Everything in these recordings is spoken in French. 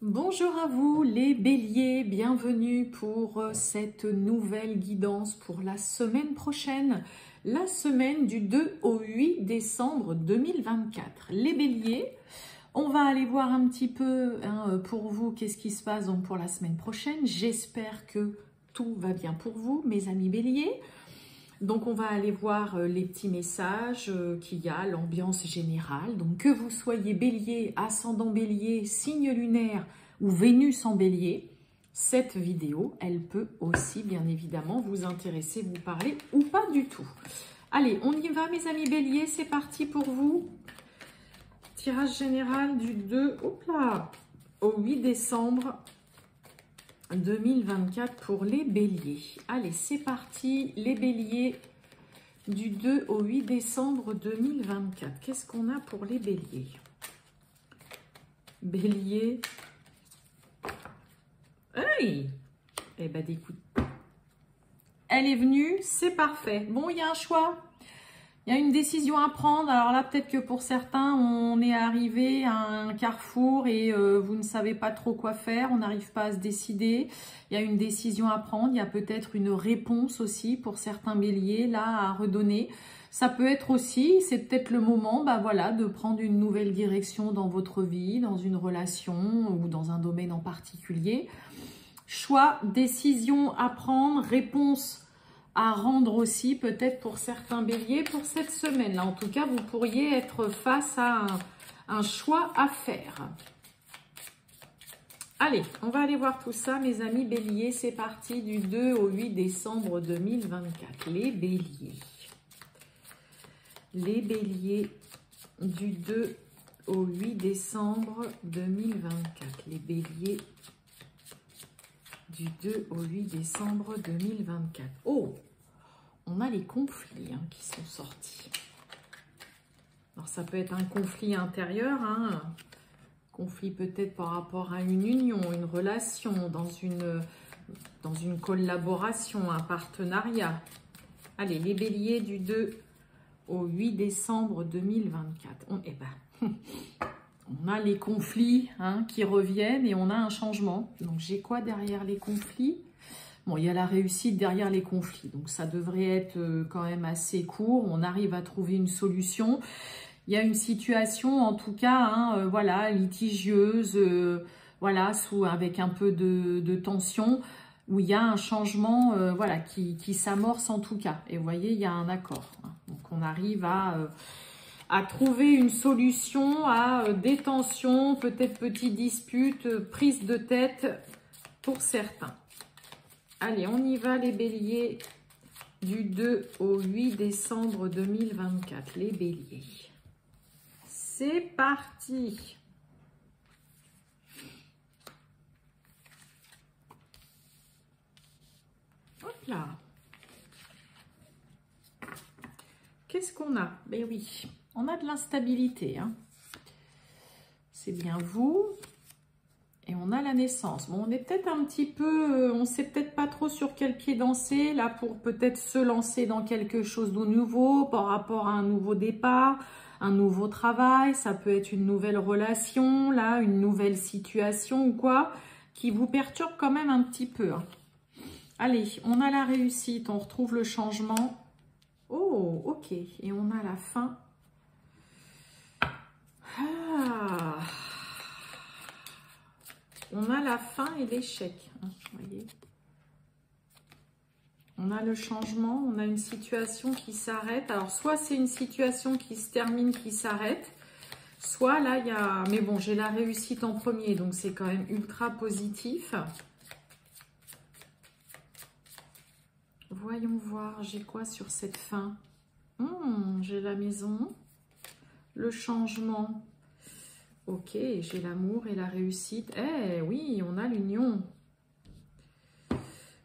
Bonjour à vous les béliers, bienvenue pour cette nouvelle guidance pour la semaine prochaine, la semaine du 2 au 8 décembre 2024. Les béliers, on va aller voir un petit peu pour vous qu'est-ce qui se passe donc pour la semaine prochaine. J'espère que tout va bien pour vous mes amis béliers. Donc on va aller voir les petits messages qu'il y a, l'ambiance générale. Donc que vous soyez bélier, ascendant bélier, signe lunaire ou Vénus en bélier, cette vidéo, elle peut aussi bien évidemment vous intéresser, vous parler ou pas du tout. Allez, on y va mes amis béliers, c'est parti pour vous. Tirage général du 2 au 8 décembre 2024 pour les béliers. Allez, c'est parti, les béliers du 2 au 8 décembre 2024. Qu'est-ce qu'on a pour les béliers? Bélier. Hey! Eh ben, écoute. Elle est venue, c'est parfait. Bon, il y a un choix. Il y a une décision à prendre. Alors là, peut-être que pour certains, on est arrivé à un carrefour et vous ne savez pas trop quoi faire. On n'arrive pas à se décider. Il y a une décision à prendre. Il y a peut-être une réponse aussi pour certains béliers là à redonner. Ça peut être aussi, c'est peut-être le moment voilà, de prendre une nouvelle direction dans votre vie, dans une relation ou dans un domaine en particulier. Choix, décision à prendre, réponse à rendre aussi peut-être pour certains béliers pour cette semaine-là. En tout cas, vous pourriez être face à un choix à faire. Allez, on va aller voir tout ça, mes amis béliers. C'est parti du 2 au 8 décembre 2024. Les béliers. Les béliers du 2 au 8 décembre 2024. Les béliers du 2 au 8 décembre 2024. Oh! On a les conflits qui sont sortis. Alors, ça peut être un conflit intérieur, conflit peut-être par rapport à une union, une relation, dans une collaboration, un partenariat. Allez, les béliers du 2 au 8 décembre 2024. On a les conflits qui reviennent et on a un changement. Donc, j'ai quoi derrière les conflits? Bon, il y a la réussite derrière les conflits, donc ça devrait être quand même assez court. On arrive à trouver une solution. Il y a une situation, en tout cas, voilà, litigieuse, voilà, avec un peu de tension, où il y a un changement, voilà, qui s'amorce en tout cas. Et vous voyez, il y a un accord. Donc, on arrive à trouver une solution à des tensions, peut-être petites disputes, prise de tête pour certains. Allez, on y va les béliers du 2 au 8 décembre 2024. Les béliers. C'est parti. Hop là. Qu'est-ce qu'on a? Ben oui, on a de l'instabilité. C'est bien vous. Et on a la naissance. Bon, on est peut-être un petit peu, on ne sait peut-être pas trop sur quel pied danser, là, pour peut-être se lancer dans quelque chose de nouveau, par rapport à un nouveau départ, un nouveau travail, ça peut être une nouvelle relation, là, une nouvelle situation ou quoi, qui vous perturbe quand même un petit peu. Allez, on a la réussite, on retrouve le changement. Oh, ok. Et on a la fin. On a la fin et l'échec, voyez. On a le changement, on a une situation qui s'arrête. Alors, soit c'est une situation qui se termine, qui s'arrête, soit là, il y a... Mais bon, j'ai la réussite en premier, donc c'est quand même ultra positif. Voyons voir, j'ai quoi sur cette fin? J'ai la maison, le changement. Ok, j'ai l'amour et la réussite. Eh oui, on a l'union.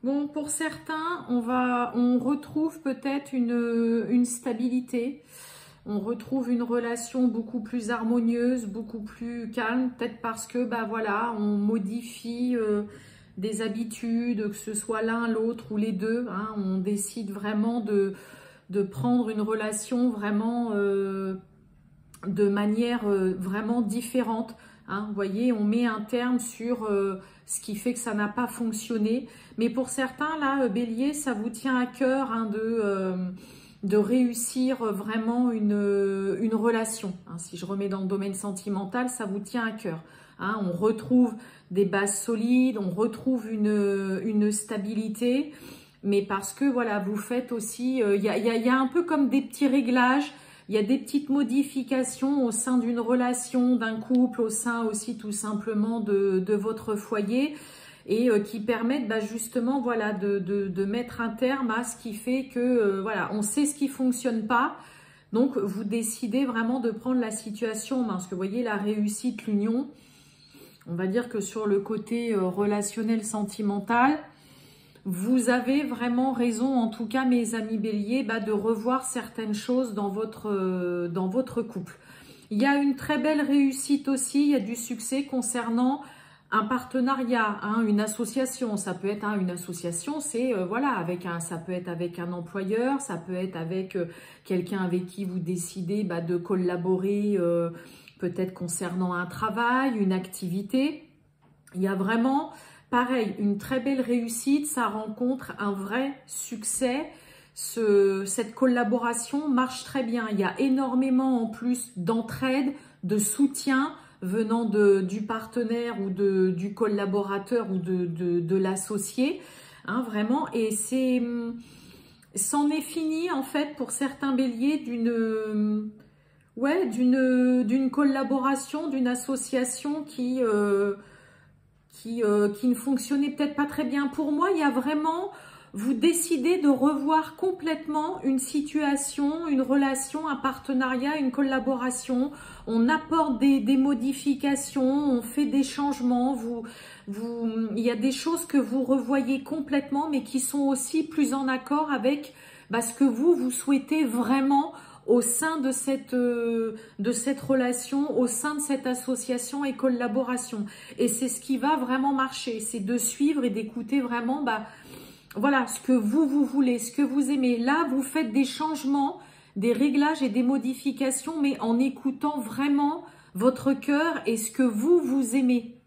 Bon, pour certains, on retrouve peut-être une stabilité. On retrouve une relation beaucoup plus harmonieuse, beaucoup plus calme. Peut-être parce que, voilà, on modifie des habitudes, que ce soit l'un, l'autre ou les deux. On décide vraiment de prendre une relation vraiment... de manière vraiment différente, Hein, vous voyez, on met un terme sur ce qui fait que ça n'a pas fonctionné. Mais pour certains, là, Bélier, ça vous tient à cœur hein, de réussir vraiment une relation. Hein. Si je remets dans le domaine sentimental, ça vous tient à cœur. Hein. On retrouve des bases solides, on retrouve une stabilité. Mais parce que, voilà, vous faites aussi... Il y a un peu comme des petits réglages. Il y a des petites modifications au sein d'une relation, d'un couple, au sein aussi tout simplement de votre foyer et qui permettent justement voilà, de mettre un terme à ce qui fait que voilà, on sait ce qui ne fonctionne pas. Donc vous décidez vraiment de prendre la situation en main. Parce que vous voyez la réussite, l'union, on va dire que sur le côté relationnel, sentimental, vous avez vraiment raison, en tout cas mes amis béliers, de revoir certaines choses dans votre couple. Il y a une très belle réussite aussi, il y a du succès concernant un partenariat, hein, une association. Ça peut être une association, c'est voilà, ça peut être avec un employeur, ça peut être avec quelqu'un avec qui vous décidez de collaborer, peut-être concernant un travail, une activité. Il y a vraiment... Pareil, une très belle réussite, ça rencontre un vrai succès. Cette collaboration marche très bien. Il y a énormément en plus d'entraide, de soutien venant du partenaire ou du collaborateur ou de l'associé. Hein, vraiment, et c'en est fini en fait pour certains béliers d'une collaboration, d'une association qui ne fonctionnait peut-être pas très bien. Pour moi, il y a vraiment, vous décidez de revoir complètement une situation, une relation, un partenariat, une collaboration. On apporte des modifications, on fait des changements. Il y a des choses que vous revoyez complètement, mais qui sont aussi plus en accord avec ce que vous souhaitez vraiment au sein de cette relation, au sein de cette association et collaboration. Et c'est ce qui va vraiment marcher, c'est de suivre et d'écouter vraiment voilà, ce que vous voulez, ce que vous aimez. Là, vous faites des changements, des réglages et des modifications, mais en écoutant vraiment votre cœur et ce que vous aimez.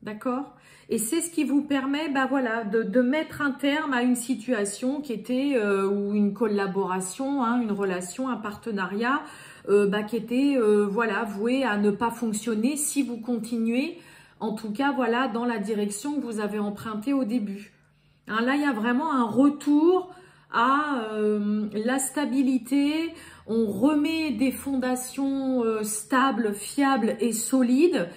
D'accord ? Et c'est ce qui vous permet voilà, de mettre un terme à une situation qui était, ou une collaboration, hein, une relation, un partenariat, qui était voilà, voué à ne pas fonctionner si vous continuez, en tout cas voilà, dans la direction que vous avez empruntée au début. Hein, là, il y a vraiment un retour à la stabilité. On remet des fondations stables, fiables et solides.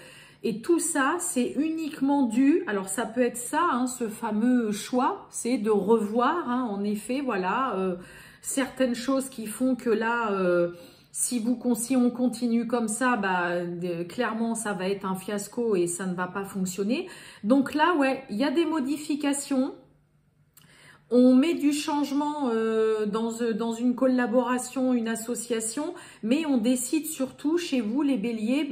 Et tout ça, c'est uniquement dû, alors ça peut être ça, hein, ce fameux choix, c'est de revoir, hein, en effet, voilà, certaines choses qui font que là, si on continue comme ça, clairement, ça va être un fiasco et ça ne va pas fonctionner. Donc là, ouais, il y a des modifications. On met du changement dans une collaboration, une association, mais on décide surtout chez vous, les béliers,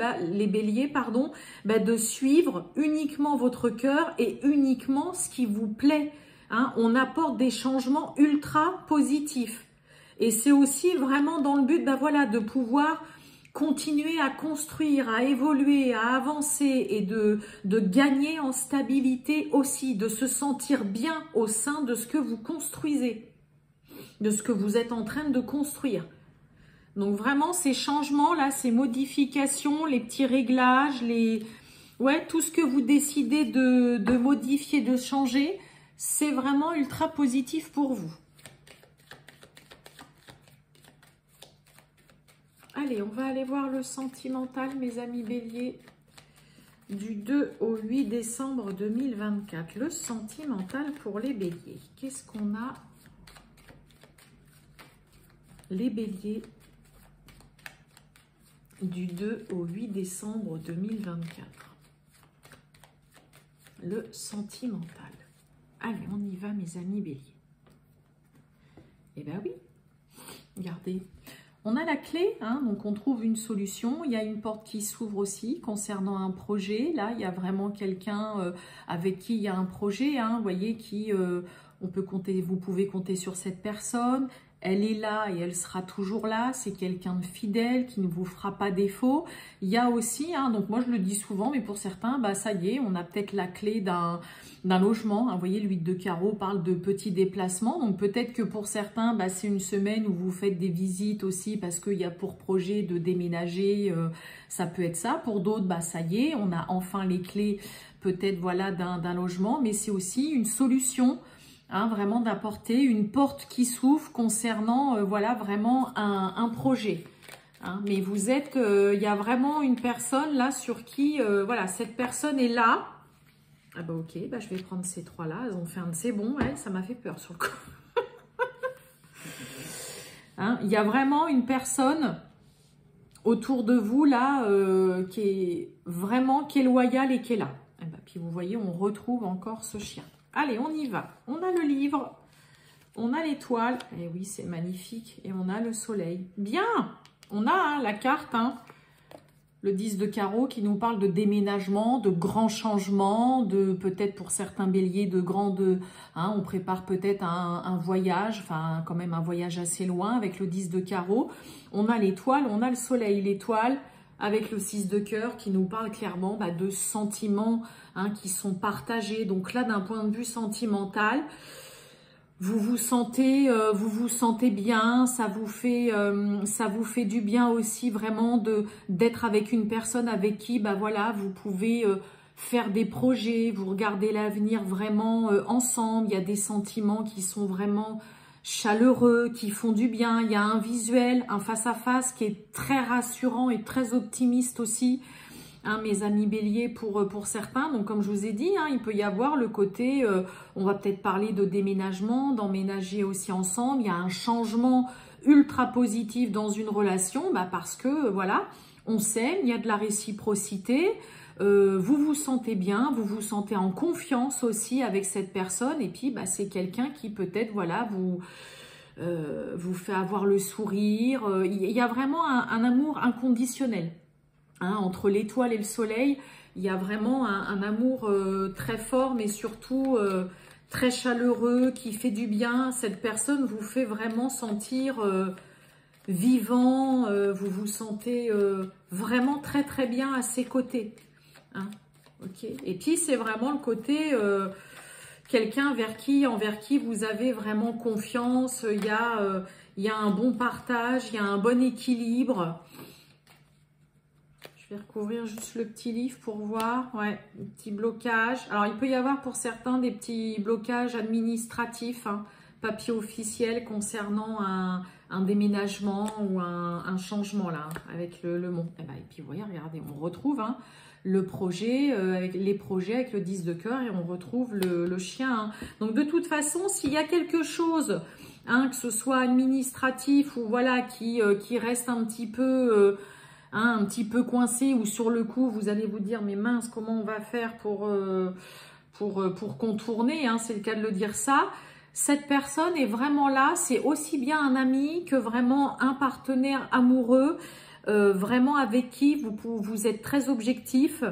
de suivre uniquement votre cœur et uniquement ce qui vous plaît. Hein. On apporte des changements ultra positifs. Et c'est aussi vraiment dans le but voilà, de pouvoir continuer à construire, à évoluer, à avancer et de gagner en stabilité aussi, de se sentir bien au sein de ce que vous construisez, de ce que vous êtes en train de construire. Donc vraiment ces changements-là, ces modifications, les petits réglages, tout ce que vous décidez de modifier, de changer, c'est vraiment ultra positif pour vous. Allez, on va aller voir le sentimental, mes amis béliers, du 2 au 8 décembre 2024. Le sentimental pour les béliers. Qu'est-ce qu'on a, les béliers, du 2 au 8 décembre 2024? Le sentimental. Allez, on y va, mes amis béliers. Eh bien oui, regardez. On a la clé, hein, donc on trouve une solution. Il y a une porte qui s'ouvre aussi concernant un projet. Là, il y a vraiment quelqu'un avec qui il y a un projet. Hein, vous voyez, vous pouvez compter sur cette personne. elle est là et elle sera toujours là. C'est quelqu'un de fidèle qui ne vous fera pas défaut. Il y a aussi, hein, donc moi je le dis souvent, mais pour certains, bah ça y est, on a peut-être la clé d'un logement. Hein. Vous voyez, l'huile de carreau parle de petits déplacements. Donc peut-être que pour certains, bah, c'est une semaine où vous faites des visites aussi parce qu'il y a pour projet de déménager. Ça peut être ça. Pour d'autres, bah ça y est, on a enfin les clés peut-être voilà d'un logement. Mais c'est aussi une solution. Hein, vraiment d'apporter une porte qui s'ouvre concernant voilà vraiment un projet. Hein, mais vous êtes, il y a vraiment une personne là sur qui, voilà, cette personne est là. Ah bah ok, bah je vais prendre ces trois-là. Elles ont fait un de ces bons, ouais, ça m'a fait peur sur le coup. Hein, il y a vraiment une personne autour de vous là qui est loyale et qui est là. Et bah, puis vous voyez, on retrouve encore ce chien. Allez, on y va. On a le livre, on a l'étoile. Et oui, c'est magnifique. Et on a le soleil. Bien, on a hein, la carte, hein, le 10 de carreau qui nous parle de déménagement, de grands changements, de peut-être pour certains béliers, de grandes... Hein, on prépare peut-être un voyage, enfin quand même un voyage assez loin avec le 10 de carreau. On a l'étoile, on a le soleil. L'étoile... avec le 6 de cœur qui nous parle clairement bah, de sentiments hein, qui sont partagés. Donc là, d'un point de vue sentimental, vous vous sentez bien, ça vous fait du bien aussi vraiment d'être avec une personne avec qui bah, voilà, vous pouvez faire des projets, vous regardez l'avenir vraiment ensemble. Il y a des sentiments qui sont vraiment... chaleureux, qui font du bien. Il y a un visuel, un face-à-face qui est très rassurant et très optimiste aussi, hein, mes amis béliers pour certains. Donc comme je vous ai dit, hein, il peut y avoir le côté, on va peut-être parler de déménagement, d'emménager aussi ensemble. Il y a un changement ultra positif dans une relation, bah parce que voilà, on s'aime, il y a de la réciprocité. Vous vous sentez bien, vous vous sentez en confiance aussi avec cette personne et puis bah, c'est quelqu'un qui peut-être voilà, vous fait avoir le sourire. Il y a vraiment un amour inconditionnel hein, entre l'étoile et le soleil. Il y a vraiment un amour très fort mais surtout très chaleureux qui fait du bien. Cette personne vous fait vraiment sentir vivant, vous vous sentez vraiment très très bien à ses côtés. Hein, ok. Et puis c'est vraiment le côté quelqu'un envers qui vous avez vraiment confiance. Il y a un bon partage, il y a un bon équilibre. Je vais recouvrir juste le petit livre pour voir. Ouais, un petit blocage. Alors il peut y avoir pour certains des petits blocages administratifs, hein, papier officiel concernant un déménagement ou un changement là, avec le mont. Et puis vous voyez, regardez, on retrouve hein, le projet, avec les projets avec le 10 de cœur et on retrouve le chien. Hein. Donc de toute façon, s'il y a quelque chose, hein, que ce soit administratif ou voilà, qui reste un petit peu coincé ou sur le coup, vous allez vous dire, mais mince, comment on va faire pour contourner, hein, c'est le cas de le dire ça. Cette personne est vraiment là, c'est aussi bien un ami que vraiment un partenaire amoureux, vraiment avec qui vous êtes très objectif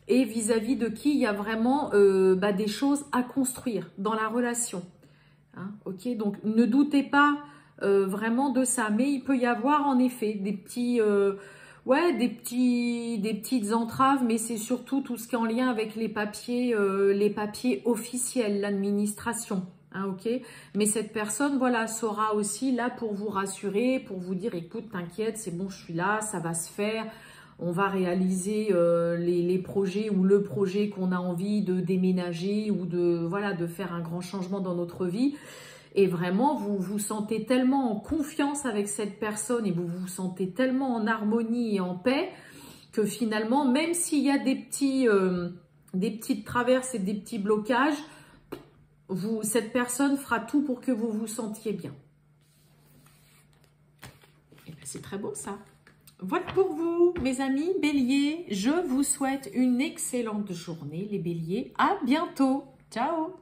et vis-à-vis de qui il y a vraiment des choses à construire dans la relation. Hein, ok, donc ne doutez pas vraiment de ça, mais il peut y avoir en effet des petits... des petites entraves, mais c'est surtout tout ce qui est en lien avec les papiers officiels, l'administration. Hein, ok, mais cette personne, voilà, sera aussi là pour vous rassurer, pour vous dire, écoute, t'inquiète, c'est bon, je suis là, ça va se faire, on va réaliser les projets ou le projet qu'on a envie de déménager ou de faire un grand changement dans notre vie. Et vraiment, vous vous sentez tellement en confiance avec cette personne et vous vous sentez tellement en harmonie et en paix que finalement, même s'il y a des petites traverses et des petits blocages, cette personne fera tout pour que vous vous sentiez bien. Et bien, c'est très beau ça. Voilà pour vous, mes amis béliers. Je vous souhaite une excellente journée, les béliers. À bientôt. Ciao.